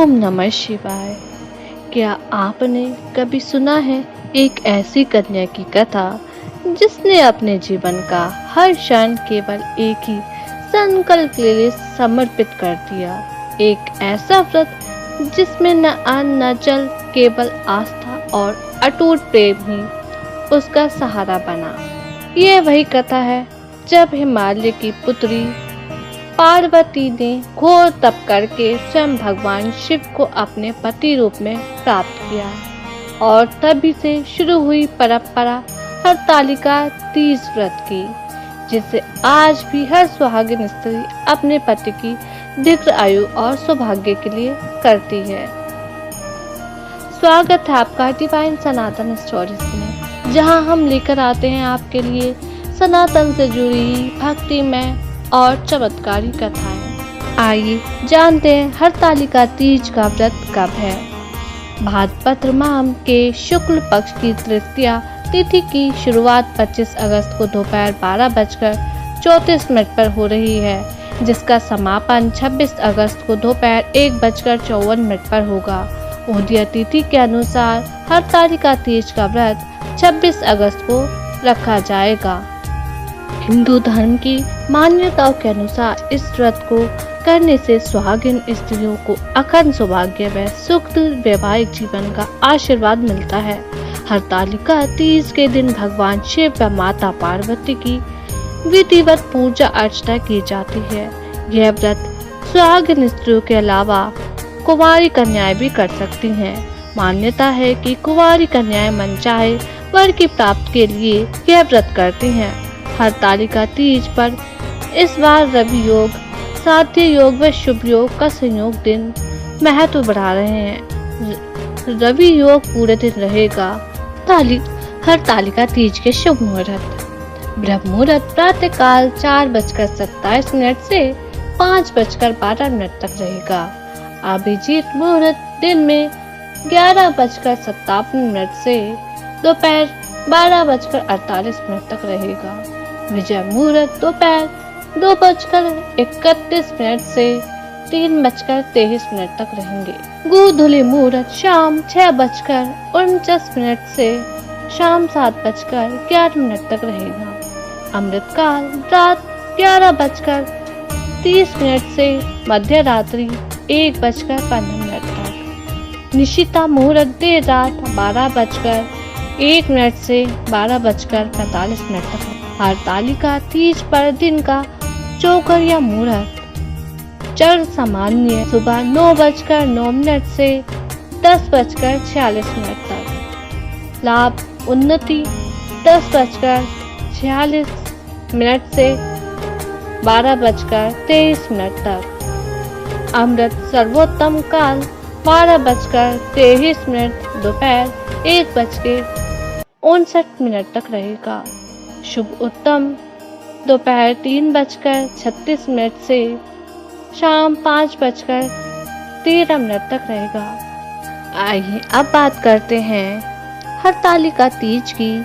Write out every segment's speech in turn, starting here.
ओम नमः शिवाय। क्या आपने कभी सुना है एक ऐसी कन्या की कथा जिसने अपने जीवन का हर क्षण केवल एक ही संकल्प के लिए समर्पित कर दिया। एक ऐसा व्रत जिसमें न अन्न न जल, केवल आस्था और अटूट प्रेम ही उसका सहारा बना। यह वही कथा है जब हिमालय की पुत्री पार्वती ने घोर तप करके स्वयं भगवान शिव को अपने पति रूप में प्राप्त किया और तभी से शुरू हुई परंपरा हरतालिका तीज व्रत की, जिसे आज भी हर सुहागिन स्त्री अपने पति की दीर्घ आयु और सौभाग्य के लिए करती है। स्वागत है आपका डिवाइन सनातन स्टोरीज में, जहां हम लेकर आते हैं आपके लिए सनातन से जुड़ी भक्तिमय और चमत्कारी कथाएं। आइए जानते हैं हरतालिका तीज का व्रत कब है। भाद्रपद माह के शुक्ल पक्ष की तृतीया तिथि की शुरुआत 25 अगस्त को दोपहर 12:34 पर हो रही है, जिसका समापन 26 अगस्त को दोपहर 1:54 पर होगा। उदय तिथि के अनुसार हरतालिका तीज का व्रत 26 अगस्त को रखा जाएगा। हिंदू धर्म की मान्यताओं के अनुसार इस व्रत को करने से सुहागिन स्त्रियों को अखंड सौभाग्य व सुख वैवाहिक जीवन का आशीर्वाद मिलता है। हरतालिका तीज के दिन भगवान शिव व माता पार्वती की विधिवत पूजा अर्चना की जाती है। यह व्रत सुहागिन स्त्रियों के अलावा कुंवारी कन्याएं भी कर सकती हैं। मान्यता है कि कुंवारी कन्याएं मनचाहे वर की प्राप्ति के लिए यह व्रत करती हैं। हरतालिका तीज पर इस बार रवि योग, साध्य योग व शुभ योग का संयोग दिन महत्व बढ़ा रहे हैं। रवि योग पूरे दिन रहेगा। हरतालिका तीज के शुभ मुहूर्त। ब्रह्म मुहूर्त प्रातः काल 4:27 से 5:12 तक रहेगा। अभिजीत मुहूर्त दिन में 11:57 से दोपहर 12:48 तक रहेगा। विजय मुहूर्त दोपहर 2:31 से 3:23 तक रहेंगे। गोधूली मुहूर्त शाम 6:49 से शाम 7:11 तक रहेगा। अमृत काल रात 11:30 से मध्य रात्रि 1:15 तक। निशिता मुहूर्त देर रात 12:01 से 12:45 तक। हरतालिका तीज पर दिन का चौकरिया मुहूर्त चर सामान्य सुबह 9:09 से 10:46 तक। लाभ उन्नति 10:46 से 12:23 तक। अमृत सर्वोत्तम काल 12:23 दोपहर 1:59 तक रहेगा। शुभ उत्तम दोपहर 3:36 से शाम 5:13 तक रहेगा। आइए अब बात करते हैं हरतालिका तीज की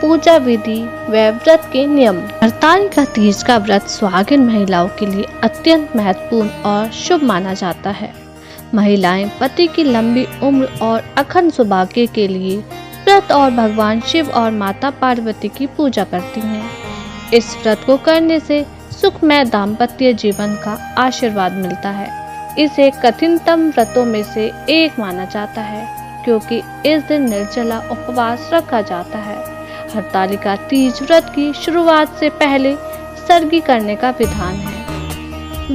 पूजा विधि व व्रत के नियम। हरतालिका तीज का व्रत सुहागिन महिलाओं के लिए अत्यंत महत्वपूर्ण और शुभ माना जाता है। महिलाएं पति की लंबी उम्र और अखंड सौभाग्य के लिए व्रत और भगवान शिव और माता पार्वती की पूजा करती हैं। इस व्रत को करने से सुखमय दाम्पत्य जीवन का आशीर्वाद मिलता है। इसे कठिनतम व्रतों में से एक माना जाता है, क्योंकि इस दिन निर्जला उपवास रखा जाता है। हरतालिका तीज व्रत की शुरुआत से पहले सर्गी करने का विधान है,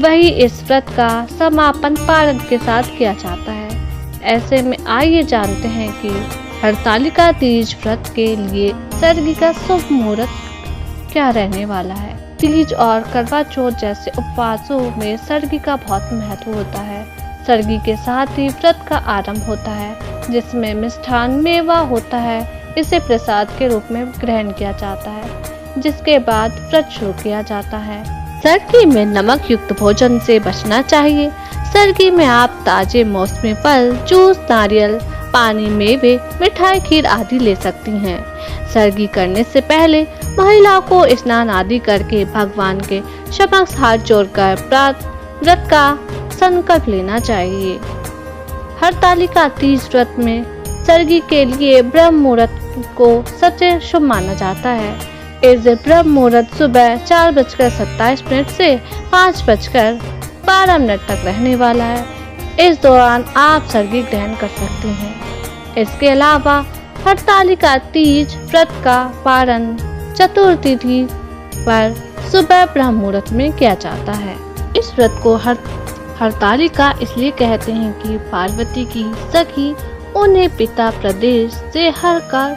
वही इस व्रत का समापन पारण के साथ किया जाता है। ऐसे में आइए जानते हैं कि हरतालिका तीज व्रत के लिए सर्गी का शुभ मुहूर्त क्या रहने वाला है। तीज और करवा चौथ जैसे उपवासों में सर्गी का बहुत महत्व होता है। सर्गी के साथ ही व्रत का आरंभ होता है, जिसमें मिष्ठान मेवा होता है। इसे प्रसाद के रूप में ग्रहण किया जाता है, जिसके बाद व्रत शुरू किया जाता है। सर्गी में नमक युक्त भोजन से बचना चाहिए। सर्गी में आप ताजे मौसमी फल, जूस, नारियल पानी, मेवे, मिठाई, खीर आदि ले सकती हैं। सर्गी करने से पहले महिला को स्नान आदि करके भगवान के समक्ष हाथ जोड़कर व्रत का संकल्प लेना चाहिए। हरतालिका तीज व्रत में सर्गी के लिए ब्रह्म मुहूर्त को सबसे शुभ माना जाता है। इस दिन ब्रह्म मुहूर्त सुबह 4:27 से 5:12 तक रहने वाला है। इस दौरान आप सर्गी ग्रहण कर सकते हैं। इसके अलावा हरतालिका तीज व्रत का पारण चतुर्थी पर सुबह ब्रह्म मुहूर्त में किया जाता है। इस व्रत को हरतालिका इसलिए कहते हैं कि पार्वती की सखी उन्हें पिता प्रदेश से हर कर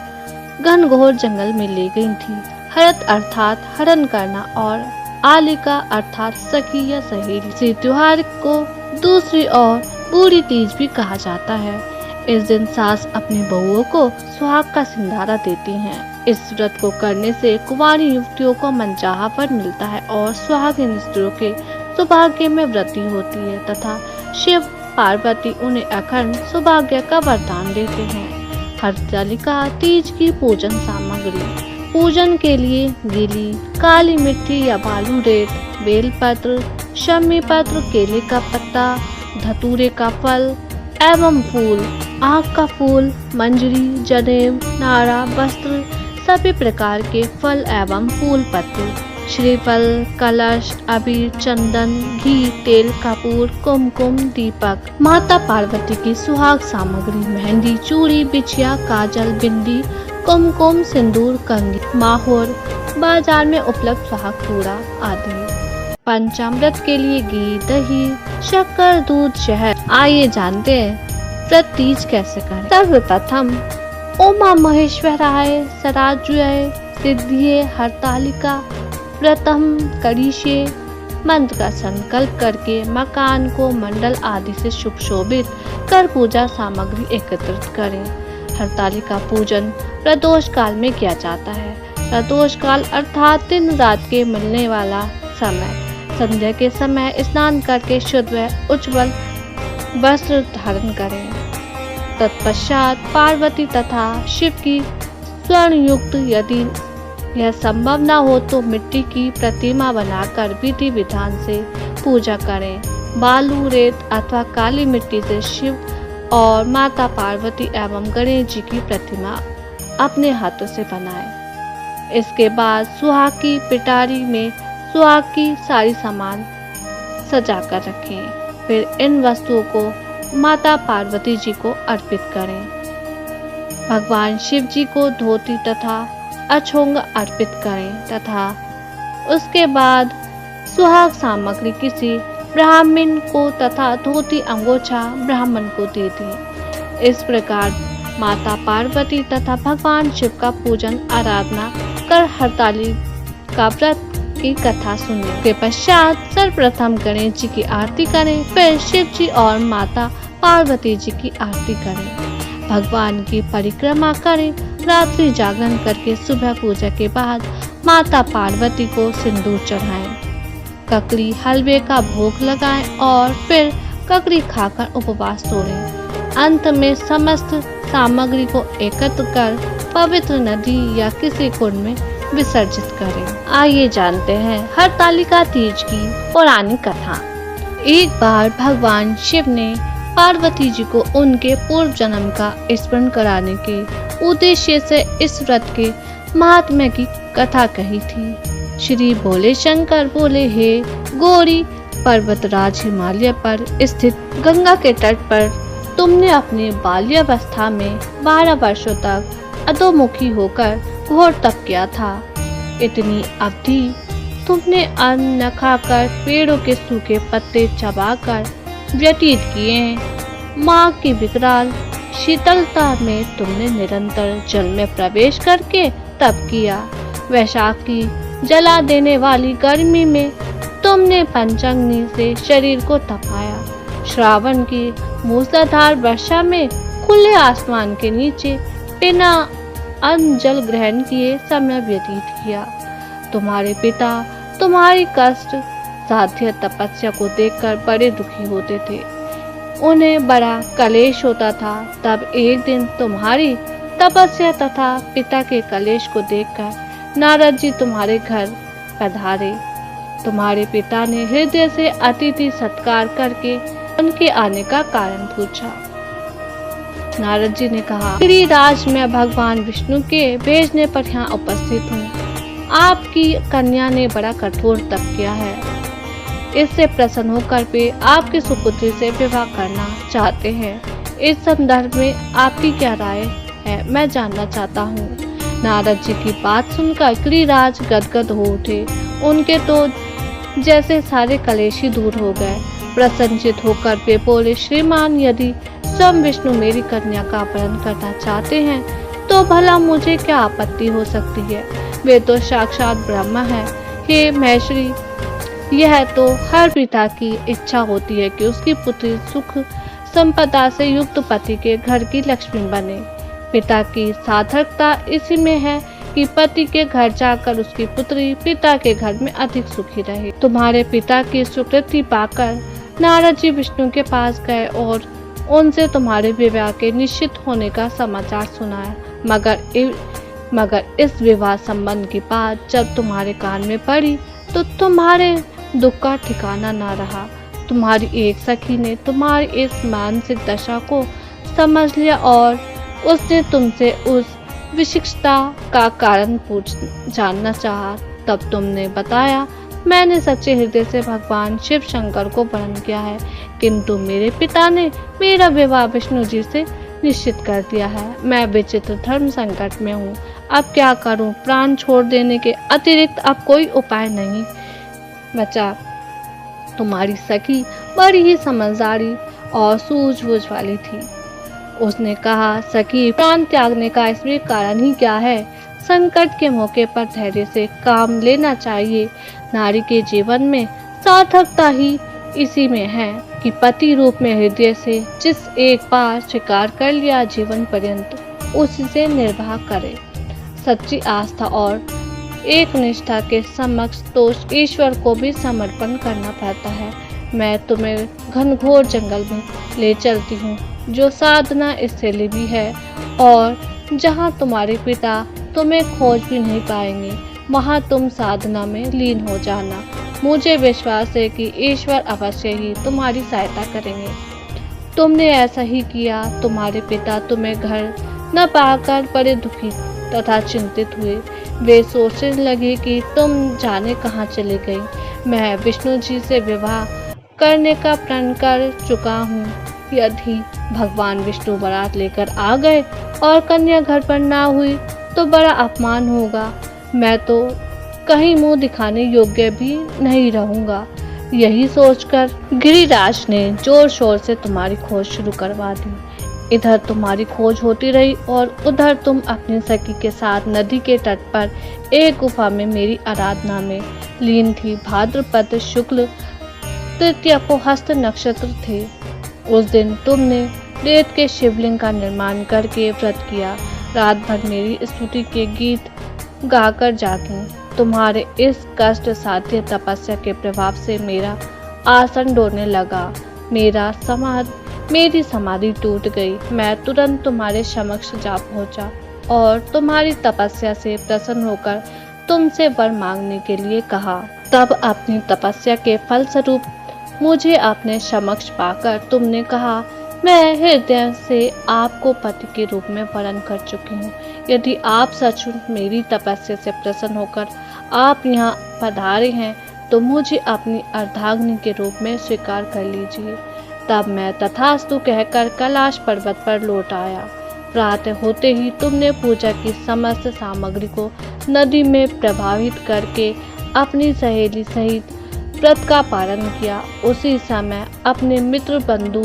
घनघोर जंगल में ले गई थी। हरत अर्थात हरण करना और आलिका अर्थात सखी या सहेली। इसी त्योहार को दूसरी ओर बूढ़ी तीज भी कहा जाता है। इस दिन सास अपनी बहुओं को सुहाग का सिंधारा देती हैं। इस व्रत को करने से कुंवारी युवतियों को मनचाहा फल मिलता है और सुहागिन स्त्रियों के सौभाग्य में वृद्धि होती है तथा शिव पार्वती उन्हें अखंड सौभाग्य का वरदान देते हैं। हरतालिका तीज की पूजन सामग्री। पूजन के लिए गीली काली मिट्टी या बालू रेत, बेलपत्र, शमी पत्र, केले का पत्ता, धतूरे का फल एवं फूल, आक का फूल, मंजरी, जनेऊ, नारा, वस्त्र, सभी प्रकार के फल एवं फूल पत्ते, श्रीफल, कलश, अबीर, चंदन, घी, तेल, कपूर, कुमकुम, दीपक। माता पार्वती की सुहाग सामग्री मेहंदी, चूड़ी, बिछिया, काजल, बिंदी, कुमकुम, सिंदूर, कंगी, माहौर, बाजार में उपलब्ध सुहाग चूड़ा आदि। पंचामृत के लिए घी, दही, शक्कर, दूध, शहद। आइए जानते हैं व्रत तीज कैसे करें। सर्वप्रथम उमा महेश्वराय सराज्य सिद्धिये हरतालिका व्रतम करिष्ये मंत्र का संकल्प करके मकान को मंडल आदि से शुभ शोभित कर पूजा सामग्री एकत्रित करें। हरतालिका पूजन प्रदोष काल में किया जाता है। प्रदोष काल अर्थात दिन रात के मिलने वाला समय। संध्या के समय स्नान करके शुद्ध व उज्ज्वल वस्त्र धारण करें। तत्पश्चात पार्वती तथा शिव की स्वर्ण युक्त, यदि यह संभव न हो तो मिट्टी की प्रतिमा बनाकर विधि विधान से पूजा करें। बालू, रेत अथवा काली मिट्टी से शिव और माता पार्वती एवं गणेश जी की प्रतिमा अपने हाथों से बनाएं। इसके बाद सुहाग की पिटारी में सुहाग की सारी सामान सजा कर रखें। फिर इन वस्तुओं को माता पार्वती जी को अर्पित करें। भगवान शिव जी को धोती तथा अछोंग अर्पित करें तथा उसके बाद सुहाग सामग्री किसी ब्राह्मण को तथा धोती अंगोछा ब्राह्मण को दे दें। इस प्रकार माता पार्वती तथा भगवान शिव का पूजन आराधना कर हरतालिका व्रत की कथा सुनें। के पश्चात सर्वप्रथम गणेश जी की आरती करें, फिर शिव जी और माता पार्वती जी की आरती करें। भगवान की परिक्रमा करें। रात्रि जागरण करके सुबह पूजा के बाद माता पार्वती को सिंदूर चढ़ाएं। ककड़ी हलवे का भोग लगाएं और फिर ककड़ी खाकर उपवास तोड़ें। अंत में समस्त सामग्री को एकत्र कर पवित्र नदी या किसी कुंड में विसर्जित करें। आइए जानते हैं हरतालिका तीज की पौराणिक कथा। एक बार भगवान शिव ने पार्वती जी को उनके पूर्व जन्म का स्मरण कराने के उद्देश्य से इस व्रत के महात्म्य की कथा कही थी। श्री भोले शंकर बोले, हे गौरी पर्वतराज हिमालय पर स्थित गंगा के तट पर तुमने अपने बाल्यावस्था में 12 वर्षों तक अधोमुखी होकर घोर तप किया था। इतनी अवधि तुमने अन्न न खाकर पेड़ों के सूखे पत्ते चबाकर व्यतीत किए हैं। माँ की विकराल शीतलता में तुमने निरंतर जल में प्रवेश करके तप किया। वैशाख की जला देने वाली गर्मी में तुमने पंचाग्नि से शरीर को तपाया। श्रावण की मूसलाधार वर्षा में खुले आसमान के नीचे बिना अन्न जल ग्रहण किए समय व्यतीत किया। तुम्हारे पिता तुम्हारी कष्ट साध्य तपस्या को देखकर बड़े दुखी होते थे। उन्हें बड़ा कलेश होता था। तब एक दिन तुम्हारी तपस्या तथा पिता के कलेश को देखकर नारद जी तुम्हारे घर पधारे। तुम्हारे पिता ने हृदय से अतिथि सत्कार करके उनके आने का कारण पूछा। नारद जी ने कहा, गिरिराज, मैं भगवान विष्णु के भेजने पर यहाँ उपस्थित हूँ। आपकी कन्या ने बड़ा कठोर तप किया है। इससे प्रसन्न होकर वे आपकी सुपुत्री से विवाह करना चाहते हैं। इस संदर्भ में आपकी क्या राय है, मैं जानना चाहता हूँ। नारद जी की बात सुनकर गिरिराज गदगद हो उठे। उनके तो जैसे सारे कलेश ही दूर हो गए। प्रसन्नचित होकर वे बोले, श्रीमान, यदि स्वयं विष्णु मेरी कन्या का अपहरण करना चाहते हैं तो भला मुझे क्या आपत्ति हो सकती है। वे तो साक्षात ब्रह्म है। हे महेश्वरी, यह तो हर पिता की इच्छा होती है कि उसकी पुत्री सुख संपदा से युक्त पति के घर की लक्ष्मी बने। पिता की सार्थकता इसी में है कि पति के घर जाकर उसकी पुत्री पिता के घर में अधिक सुखी रहे। तुम्हारे पिता की स्वीकृति पाकर नारद जी विष्णु के पास गए और उनसे तुम्हारे विवाह के निश्चित होने का समाचार सुनाया। मगर इस विवाह संबंध की बात जब तुम्हारे कान में पड़ी तो तुम्हारे दुख का ठिकाना न रहा। तुम्हारी एक सखी ने तुम्हारी इस मानसिक दशा को समझ लिया और उसने तुमसे उस विशिष्टता का कारण जानना चाहा। तब तुमने बताया, मैंने सच्चे हृदय से भगवान शिव शंकर को वरण किया है, किंतु मेरे पिता ने मेरा विवाह विष्णु जी से निश्चित कर दिया है। मैं विचित्र धर्म संकट में हूँ। अब क्या करूँ? प्राण छोड़ देने के अतिरिक्त अब कोई उपाय नहीं बचा। तुम्हारी सखी बड़ी ही समझदारी और सूझबूझ वाली थी। उसने कहा, सखी, प्राण त्यागने का इसमें कारण ही क्या है? संकट के मौके पर धैर्य से काम लेना चाहिए। नारी के जीवन में सार्थकता ही इसी में है कि पति रूप में हृदय से जिस एक बार स्वीकार कर लिया, जीवन पर्यंत उसी से निर्वाह करे। सच्ची आस्था और एक निष्ठा के समक्ष तो ईश्वर को भी समर्पण करना पड़ता है। मैं तुम्हें घनघोर जंगल में ले चलती हूँ, जो साधना स्थली भी है, और जहाँ तुम्हारे पिता तुम्हें खोज भी नहीं पाएंगे, वहाँ तुम साधना में लीन हो जाना। मुझे विश्वास है कि ईश्वर अवश्य ही तुम्हारी सहायता करेंगे। तुमने ऐसा ही किया। तुम्हारे पिता तुम्हें घर न पाकर बड़े दुखी तथा चिंतित हुए। वे सोचने लगे कि तुम जाने कहाँ चले गई। मैं विष्णु जी से विवाह करने का प्रण कर चुका हूँ। यदि भगवान विष्णु बारात लेकर आ गए और कन्या घर पर ना हुई तो बड़ा अपमान होगा। मैं तो कहीं मुंह दिखाने योग्य भी नहीं रहूंगा। यही सोचकर गिरिराज ने जोर शोर से तुम्हारी खोज शुरू करवा दी। इधर तुम्हारी खोज होती रही और उधर तुम अपनी सखी के साथ नदी के तट पर एक गुफा में मेरी आराधना में लीन थी। भाद्रपद शुक्ल तृतीया को हस्त नक्षत्र थे। उस दिन तुमने रेत के शिवलिंग का निर्माण करके व्रत किया। रात भर मेरी स्तुति के गीत गाकर जागी। तुम्हारे इस कष्ट साध्य तपस्या के प्रभाव से मेरा आसन डोलने लगा। मेरी समाधि टूट गई। मैं तुरंत तुम्हारे समक्ष जा पहुंचा और तुम्हारी तपस्या से प्रसन्न होकर तुमसे वर मांगने के लिए कहा। तब अपनी तपस्या के फलस्वरूप मुझे अपने समक्ष पाकर तुमने कहा, मैं हृदय से आपको पति के रूप में वरण कर चुकी हूँ। यदि आप सचमुच मेरी तपस्या से प्रसन्न होकर आप यहाँ पधारे हैं तो मुझे अपनी अर्धांगिनी के रूप में स्वीकार कर लीजिए। तब मैं तथास्तु कहकर कैलाश पर्वत पर लौट आया। प्रातः होते ही तुमने पूजा की समस्त सामग्री को नदी में प्रवाहित करके अपनी सहेली सहित व्रत का पालन किया। उसी समय अपने मित्र बंधु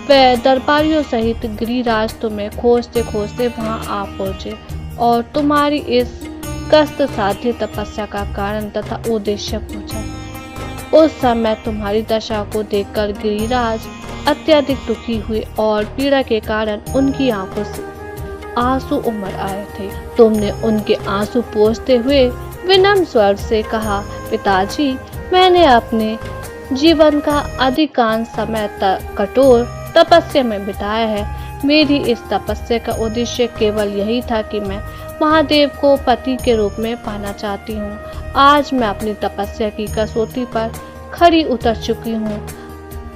व दरबारियों सहित गिरिराज तुम्हें खोजते खोजते वहां आ पहुंचे और तुम्हारी इस कष्ट साध्य तपस्या का कारण तथा उद्देश्य पूछा। उस समय तुम्हारी दशा को देखकर गिरिराज अत्यधिक दुखी हुए और पीड़ा के कारण उनकी आंखों से आंसू उमड़ आए थे। तुमने उनके आंसू पोंछते हुए विनम्र स्वर से कहा, पिताजी, मैंने अपने जीवन का अधिकांश समय कठोर तपस्या में बिताया है। मेरी इस तपस्या का उद्देश्य केवल यही था कि मैं महादेव को पति के रूप में पाना चाहती हूँ। आज मैं अपनी तपस्या की कसौटी पर खरी उतर चुकी हूँ।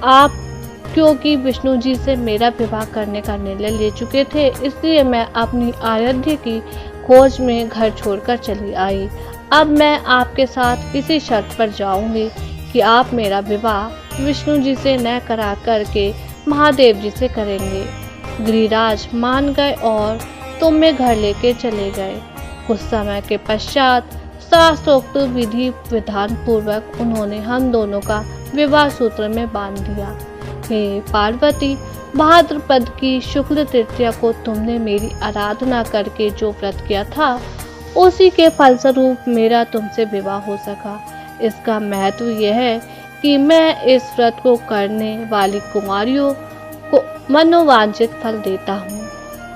आप क्योंकि विष्णु जी से मेरा विवाह करने का निर्णय ले चुके थे, इसलिए मैं अपनी आराध्य की खोज में घर छोड़कर चली आई। अब मैं आपके साथ इसी शर्त पर जाऊंगी कि आप मेरा विवाह विष्णु जी से न करा करके महादेव जी से करेंगे। गिरिराज मान गए और तुम्हें घर लेके चले गए। कुछ समय के पश्चात शास्त्रोक्त विधि विधान पूर्वक उन्होंने हम दोनों का विवाह सूत्र में बांध दिया। हे पार्वती, भाद्रपद की शुक्ल तृतीया को तुमने मेरी आराधना करके जो व्रत किया था, उसी के फलस्वरूप मेरा तुमसे विवाह हो सका। इसका महत्व यह है कि मैं इस व्रत को करने वाली कुमारियों को मनोवांछित फल देता हूँ।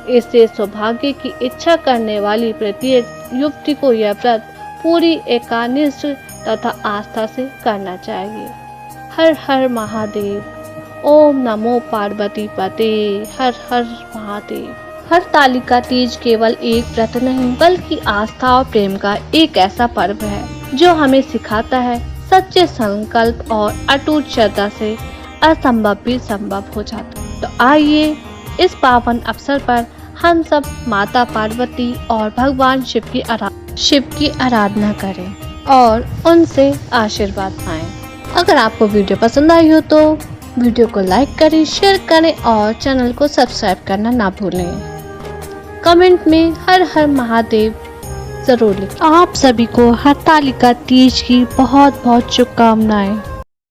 इससे सौभाग्य की इच्छा करने वाली प्रत्येक युवती को यह व्रत पूरी एकानिष्ठ तथा आस्था से करना चाहिए। हर हर महादेव। ओम नमो पार्वती पते। हर हर महादेव। हरतालिका तीज केवल एक व्रत नहीं बल्कि आस्था और प्रेम का एक ऐसा पर्व है जो हमें सिखाता है सच्चे संकल्प और अटूट श्रद्धा से असंभव भी संभव हो जाता है। तो आइए इस पावन अवसर पर हम सब माता पार्वती और भगवान शिव की आराधना करें और उनसे आशीर्वाद पाएं। अगर आपको वीडियो पसंद आई हो तो वीडियो को लाइक करें, शेयर करें और चैनल को सब्सक्राइब करना ना भूलें। कमेंट में हर हर महादेव जरूर लिखें। आप सभी को हरतालिका तीज की बहुत बहुत शुभकामनाएं।